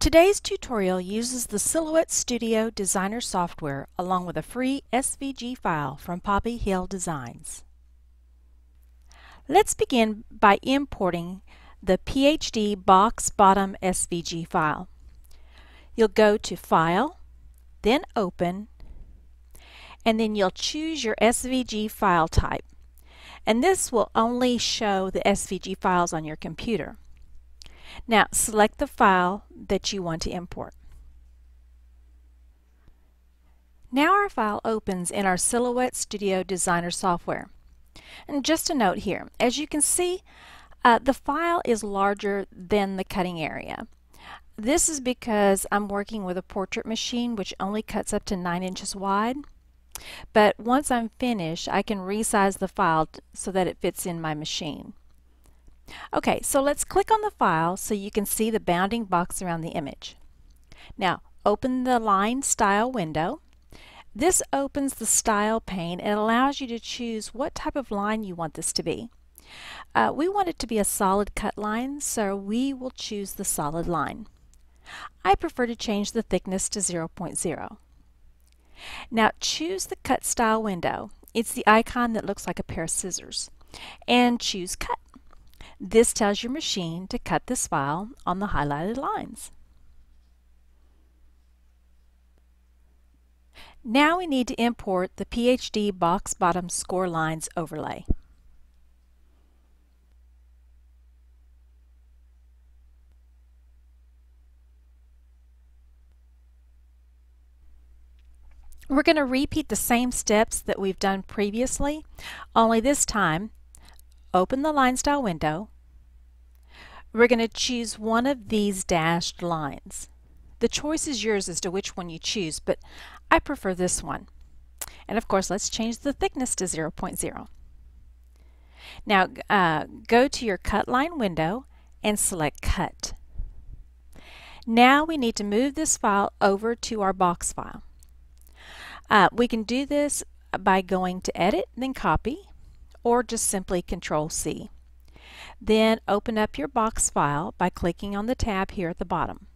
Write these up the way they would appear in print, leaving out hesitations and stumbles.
Today's tutorial uses the Silhouette Studio Designer software along with a free SVG file from Poppy Hill Designs. Let's begin by importing the PhD box bottom SVG file. You'll go to File, then Open, and then you'll choose your SVG file type. And this will only show the SVG files on your computer. Now select the file that you want to import. Now our file opens in our Silhouette Studio Designer software. And just a note here, as you can see, the file is larger than the cutting area. This is because I'm working with a portrait machine which only cuts up to 9 inches wide. But once I'm finished, I can resize the file so that it fits in my machine. Okay, so let's click on the file so you can see the bounding box around the image. Now, open the line style window. This opens the style pane and allows you to choose what type of line you want this to be. We want it to be a solid cut line, so we will choose the solid line. I prefer to change the thickness to 0.0. Now choose the cut style window. It's the icon that looks like a pair of scissors. And choose cut. This tells your machine to cut this file on the highlighted lines. Now we need to import the PhD box bottom score lines overlay. We're going to repeat the same steps that we've done previously, only this time open the line style window. We're going to choose one of these dashed lines. The choice is yours as to which one you choose, but I prefer this one. And of course, let's change the thickness to 0.0. Now go to your cut line window and select Cut. Now we need to move this file over to our box file. We can do this by going to Edit, then Copy, or just simply Control-C. Then open up your box file by clicking on the tab here at the bottom.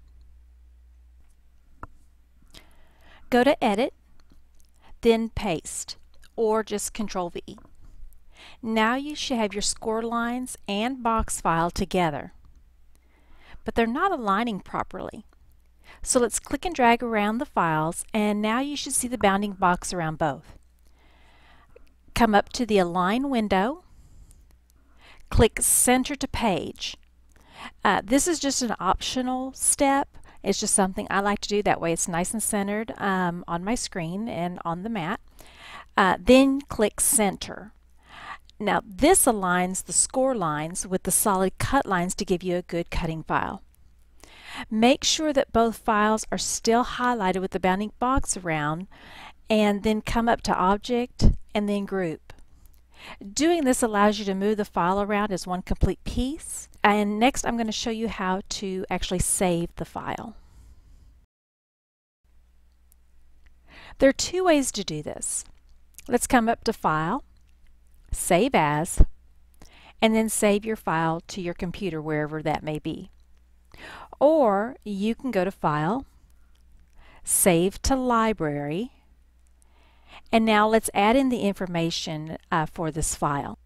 Go to Edit, then Paste, or just Control-V. Now you should have your score lines and box file together, but they're not aligning properly. So let's click and drag around the files, and now you should see the bounding box around both. Come up to the Align window, click Center to Page. This is just an optional step. It's just something I like to do. That way it's nice and centered on my screen and on the mat. Then click Center. Now this aligns the score lines with the solid cut lines to give you a good cutting file. Make sure that both files are still highlighted with the bounding box around, and then come up to Object and then Group. Doing this allows you to move the file around as one complete piece. And next I'm going to show you how to actually save the file. There are two ways to do this. Let's come up to File, Save As, and then save your file to your computer wherever that may be. Or you can go to File, Save to Library, and now let's add in the information for this file.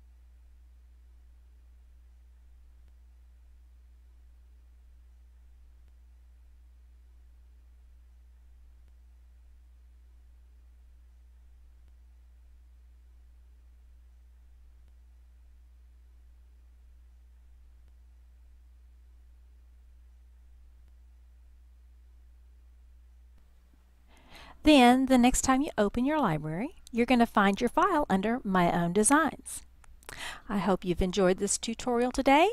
Then, the next time you open your library, you're going to find your file under My Own Designs. I hope you've enjoyed this tutorial today,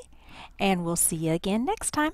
and we'll see you again next time.